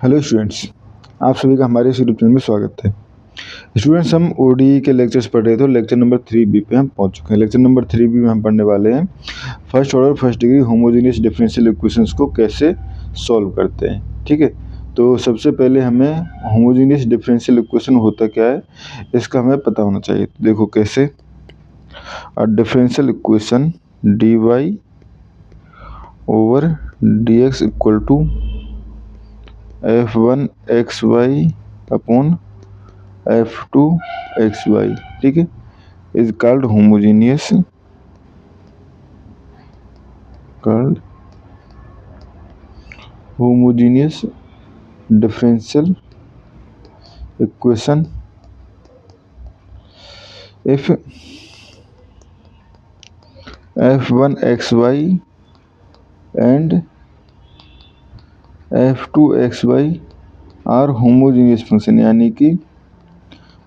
Hello students, आप सभी का हमारे इस यूट्यूब चैनल में स्वागत है। स्टूडेंट्स, हम ओडी के लेक्चर्स पढ़ रहे थे। लेक्चर नंबर 3B पे हम पहुंच चुके हैं। लेक्चर नंबर 3B में हम पढ़ने वाले हैं first order first degree homogeneous differential equations को कैसे सॉल्व करते हैं। ठीक है, तो सबसे पहले हमें होमोजेनियस डिफरेंशियल इक्वेशन होता क्या है इसका हमें पता होना चाहिए। तो देखो कैसे, differential equation dy over dx equal to f1 xy upon f2 xy, ठीक है, is called homogeneous differential equation if f1 xy and f2 xy are homogeneous function, यानी कि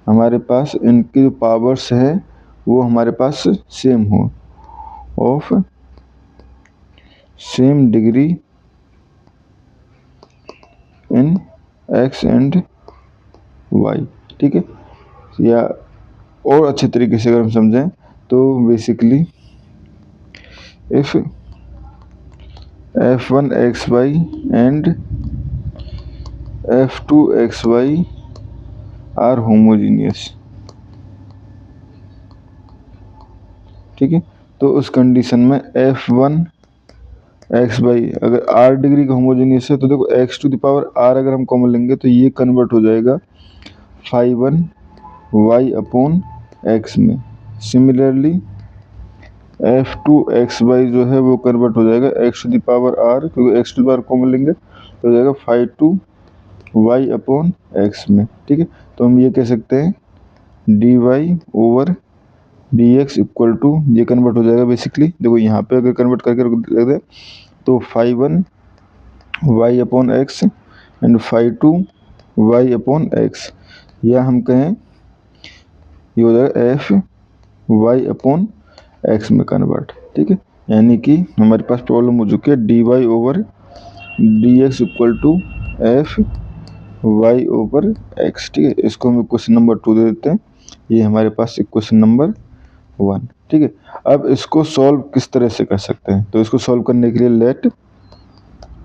हमारे पास इनकी जो पावर्स है वो हमारे पास सेम हो, of same degree in x and y। ठीक है, या और अच्छे तरीके से अगर हम समझें तो बेसिकली इफ f1 xy and f2 xy are homogeneous, ठीक है, तो उस कंडीशन में f1 xy अगर r डिग्री का होमोजेनियस है तो देखो x to the power r अगर हम कॉमन लेंगे तो ये कन्वर्ट हो जाएगा phi1 y अपॉन x में। सिमिलरली f2 xy जो है वो कन्वर्ट हो जाएगा x to the power r, क्योंकि x to the power common लेंगे तो हो जाएगा phi2 y अपॉन x में। ठीक है, तो हम ये कह सकते हैं dy over dx equal to, ये कन्वर्ट हो जाएगा बेसिकली, देखो यहाँ पे अगर कन्वर्ट करके रख दे तो phi1 y upon x and phi2 y upon x, या हम कहें ये हो जाएगा f y अपॉन एक्स में कन्वर्ट। ठीक है, यानी कि हमारे पास प्रॉब्लम हो चुकी है dy over dx equal to f y over x। ठीक है, इसको हम इक्वेशन नंबर 2 दे देते हैं, ये हमारे पास इक्वेशन नंबर 1। ठीक है, अब इसको सॉल्व किस तरह से कर सकते हैं, तो इसको सॉल्व करने के लिए let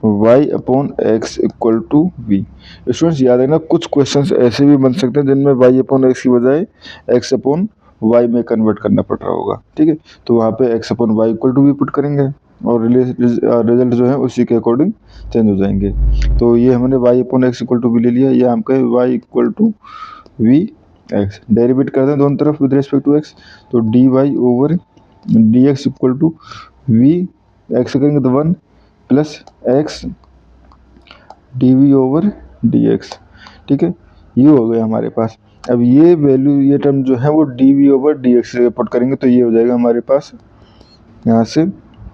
y upon x equal to v. Students याद रखना, कुछ क्वेश्चंस ऐसे भी बन सकते हैं जिनमें y अपॉन एक्स की बजाय x अपॉन y में कन्वर्ट करना पड़ रहा होगा। ठीक है, तो वहाँ पे x upon y equal to v put करेंगे और रिजल्ट जो है उसी के अकॉर्डिंग चेंज हो जाएंगे। तो ये हमने y upon x equal to v ले लिया, या हम कहें y equal to v x. Derivate करते हैं दोनों तरफ विद रिस्पेक्ट टू x, तो dy over dx equal to v x करेंगे तो 1 plus x d over d x. ठीक है, ये हो गया हमारे पास। अब ये वैल्यू, ये टर्म जो है वो डी ओवर डी एक्स से पुट करेंगे तो ये हो जाएगा हमारे पास यहाँ से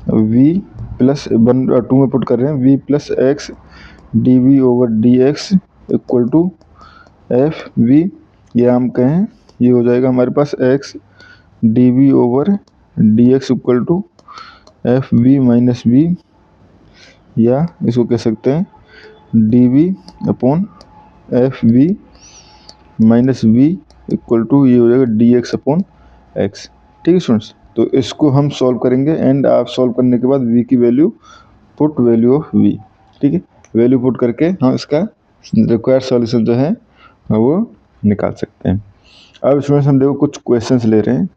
v प्लस 2 में पुट कर रहे हैं v plus x d over d x equal to f v, या हम कहें ये हो जाएगा हमारे पास x d over d x equal to f v minus v, या इसको कह सकते हैं d v upon f v minus v equal to, ये हो जाएगा डी एक्स अपॉन एक्स। ठीक है स्टूडेंट्स, तो इसको हम सॉल्व करेंगे एंड आप सॉल्व करने के बाद v की value put value of v। ठीक है, वैल्यू पुट करके हम इसका रिक्वायर्ड सॉल्यूशन जो है वो निकाल सकते हैं। अब स्टूडेंट्स हम देखो कुछ क्वेश्चंस ले रहे हैं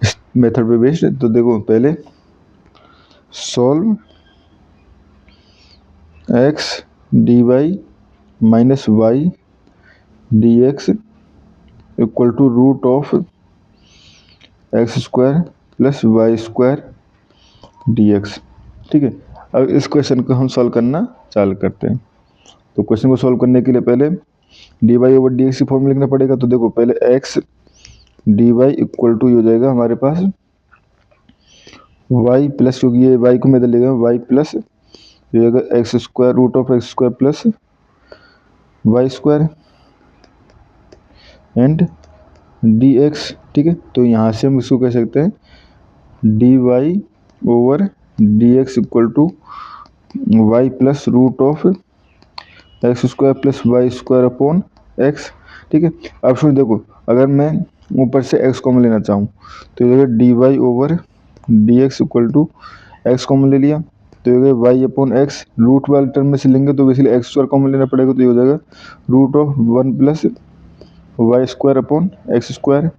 इस मेथड पे बेस्ड। तो देखो पहले solve x d y minus y d x equal to root of x square plus y square d x. ठीक है, अब इस क्वेश्चन को हम सॉल्व करना चालू करते हैं। तो क्वेश्चन को सॉल्व करने के लिए पहले d y over d x की फॉर्म लिखना पड़ेगा। तो देखो पहले x d y equal to हो जाएगा हमारे पास वाई प्लस, क्योंकि ये वाई को मैं इधर लेगा वाई प्लस ये होगा x square root of x square plus y square and d x. ठीक है, तो यहाँ से हम इसको कह सकते हैं d y over d x equal to y plus root of x square plus y square upon x, ठीक है। अब फिर देखो, अगर मैं ऊपर से एक्स कॉमन लेना चाहूँ तो ये d y over d x equal to x common ले लिया तो ये वाई अपॉन एक्स, रूट वाले टर्म में से लेंगे तो बेसिकली एक्स स्क्वायर कॉमन लेना पड़ेगा, तो ये हो जाएगा root of 1 plus y square upon x square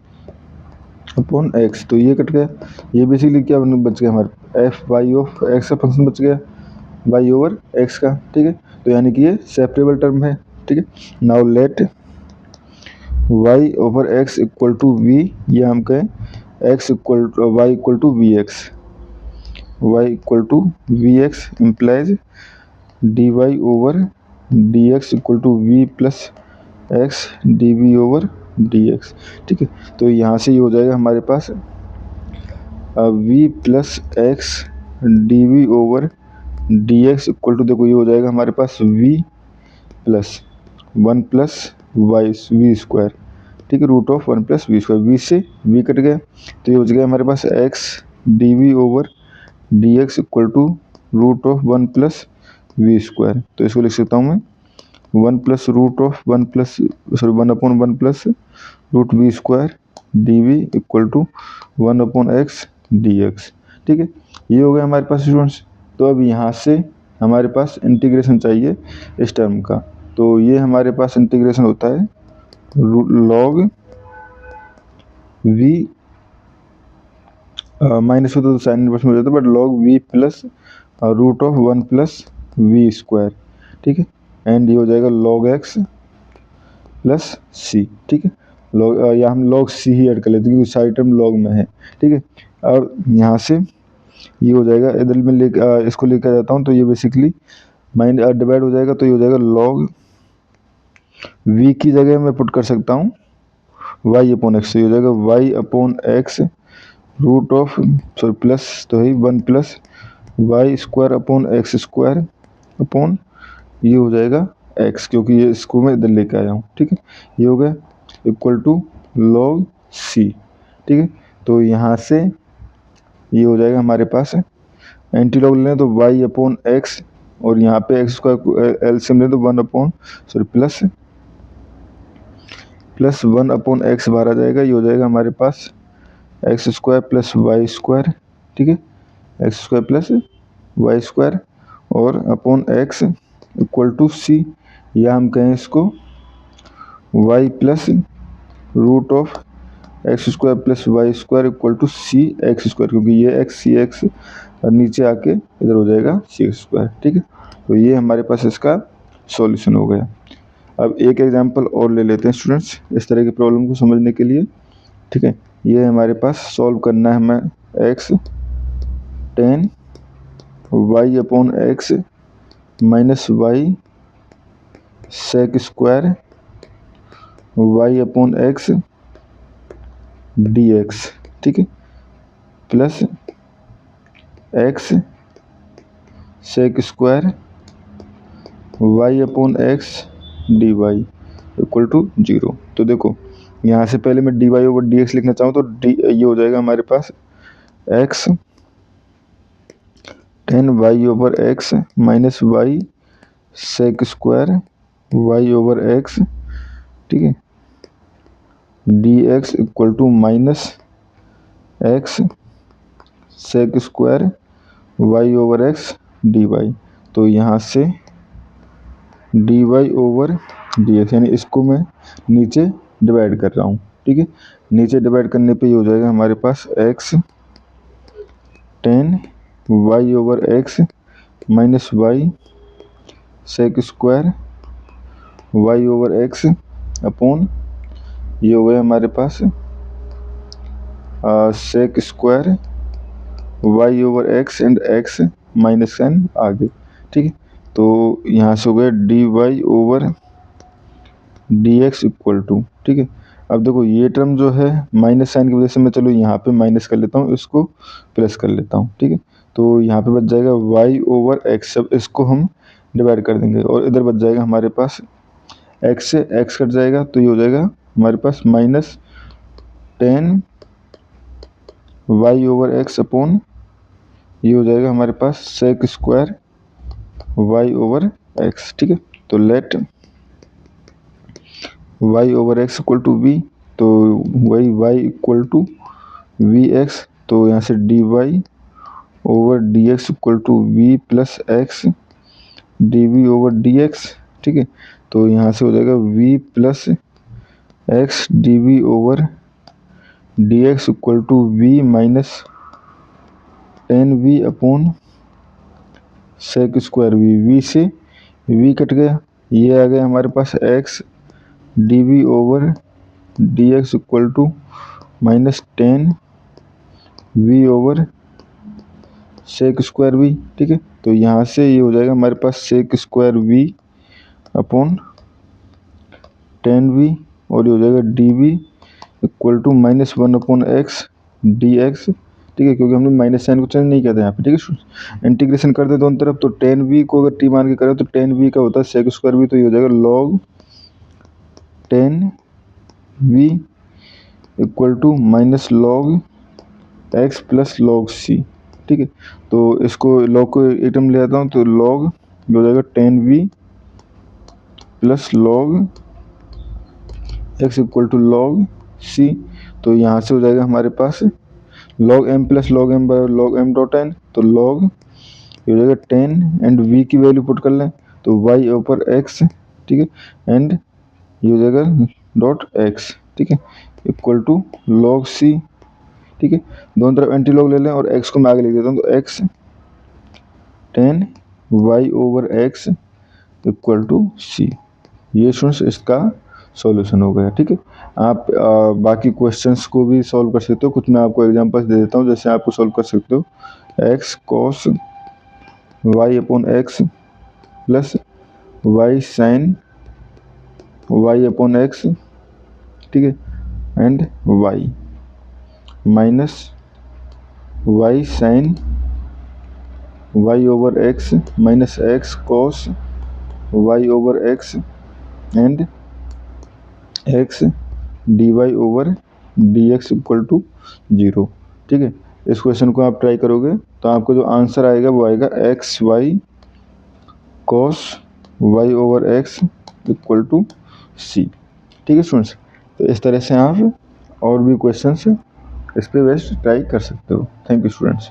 upon x. तो ये कट गया, ये बेसिकली क्या बच गया हमारे एफ वाई ऑफ एक्स का फंक्शन बच गया वाई ओवर एक्स का, ठीक है। तो यानी कि ये सेपरेबल टर्म है, ठीक है। Now let y over x equal to v, ये हम कहें x equal to y equal to v x, y equal to v x implies d y over d x equal to v plus x d v over d x, ठीक है। तो यहाँ से ये हो जाएगा हमारे पास v plus x d v over d x equal to, देखो ये हो जाएगा हमारे पास v plus 1 plus y v square, ठीक है, root of 1 plus v square, v से वी कट गया तो ये हो जाएगा हमारे पास x d v over d x equal to root of 1 plus v square. तो इसको लिख सकता हूँ मैं 1 plus root of 1 plus sorry 1 upon 1 plus root v square d v equal to 1 upon x d x, ठीक है। ये हो गया हमारे पास स्टूडेंट्स। तो अब यहाँ से हमारे पास इंटीग्रेशन चाहिए इस टर्म का, तो ये हमारे पास इंटीग्रेशन होता है लॉग वी माइनस होता तो साइन इनवर्स में हो जाता, but log v plus root of 1 plus v square, ठीक है। एंड ये हो जाएगा लॉग एक्स प्लस सी, ठीक है। लॉग या हम लॉग सी ही ऐड कर लेते हैं क्योंकि सारी टर्म लॉग में है, ठीक है। अब यहाँ से ये हो जाएगा, इधर में इसको लेकर जाता हूँ तो ये बेसिकली माइंड डिवाइड हो जाएगा, तो ये हो जाएगा लॉग वी की जगह मैं पुट कर सकता हूँ वाई अपॉन एक्स, तो ये हो जाएगा y upon x root of sorry plus तो है 1 plus y square upon x square upon ये हो जाएगा एक्स, क्योंकि ये इसको मैं इधर लेके आया हूँ, ठीक है। ये हो गया इक्वल टू लॉग सी, ठीक है। तो यहाँ से ये हो जाएगा हमारे पास एंटी लॉग लें तो वाई अपॉन एक्स और यहाँ पे एक्स स्क्वायर एलसीएम लें तो 1 upon sorry plus 1 upon x बाहर आ जाएगा, ये हो जाएगा हमारे पास x square plus y square, ठीक है, x square plus y square और upon x equal to c, या हम कहें इसको y plus root of x square plus y square equal to c x square, क्योंकि ये एक्स सी एक्स नीचे आके इधर हो जाएगा सी एक्स स्क्वायर, ठीक है। तो ये हमारे पास इसका सॉल्यूशन हो गया। अब एक एग्जांपल और ले लेते हैं स्टूडेंट्स इस तरह की प्रॉब्लम को समझने के लिए, ठीक है। ये हमारे पास सॉल्व करना है हमें x tan y upon x minus y sec square y upon x d x, ठीक है, plus x sec square y upon x d y equal to 0। तो देखो यहाँ से पहले मैं d y over d x लिखना चाहूँ तो ये हो जाएगा हमारे पास x tan y over x minus y sec square y over x, ठीक है, d x equal to minus x sec square y over x d y. तो यहाँ से d y over d x यानी इसको मैं नीचे डिवाइड कर रहा हूँ, ठीक है। नीचे डिवाइड करने पे ये हो जाएगा हमारे पास x tan y over x minus y sec square y over x upon ये हो गया हमारे पास sec square y over x and x minus sign आगे, ठीक है। तो यहाँ से हो गया d y over d x equal to, ठीक है। अब देखो ये टर्म जो है माइनस साइन की वजह से मैं चलो यहाँ पे माइनस कर लेता हूँ, इसको प्लस कर लेता हूँ, ठीक है। तो यहाँ पे बच जाएगा वाई ओवर एक्स, अब इसको हम डिवाइड कर देंगे और इधर बच जाएगा हमारे पास एक्स से एक्स कट जाएगा, तो ये हो जाएगा हमारे पास minus tan y over x upon ये हो जाएगा हमारे पास sec square y over x, ठीक है। तो let y over x equal to v, तो वही y equal to v x, तो यहाँ से dy over d x equal to v plus x d v over d x. ठीक है, तो यहाँ से हो जाएगा v plus x d v over d x equal to v minus 10v upon sec square v से v cut गया, ये आ गया हमारे पास x d v over d x equal to minus 10v over sec square v। ठीक है, तो यहाँ से ये हो जाएगा हमारे पास sec square v upon 10v, और ये हो जाएगा dv equal to minus 1 upon x d x. ठीक है, क्योंकि हमने माइनस साइन को चेंज नहीं किया था यहाँ पे। ठीक है, इंटीग्रेशन कर दे दोनों तरफ, तो 10v को अगर t मान के करें तो 10v का होता है सेक स्क्वायर v, तो ये हो जाएगा log 10v equal to minus log x plus log c। ठीक है, तो इसको log को एक टर्म ले आता हूँ, तो log ये हो जाएगा 10v plus log x equal to log c। तो यहाँ से हो जाएगा हमारे पास log m plus log m बराबर log m डॉट n, तो log ये हो जाएगा 10 एंड v की वैल्यू पुट कर लें तो y ऊपर x। ठीक है, एंड ये हो जाएगा डॉट x। ठीक है, इक्वल टू log c। ठीक है, दोनों तरफ एंटी लॉग ले लें और x को मैं आगे लिख देता हूँ, तो x 10 y over x equal to c। ये स्टूडेंट्स इसका सॉल्यूशन हो गया। ठीक है, आप बाकी क्वेश्चंस को भी सॉल्व कर सकते हो, कुछ मैं आपको एग्जांपल्स दे देता हूँ जैसे आपको सॉल्व कर सकते हो x cos y upon x plus y sin y upon x। ठीक है, and y minus y sin y over x minus x cos y over x and x dy over dx equal to 0। ठीक है, इस question को आप try करोगे तो आपको जो आंसर आएगा वो आएगा x y cos y over x equal to c। ठीक है स्टूडेंट्स, तो इस तरह से आप और भी क्वेश्चंस इस पे बेस्ट ट्राई कर सकते हो। Thank you students.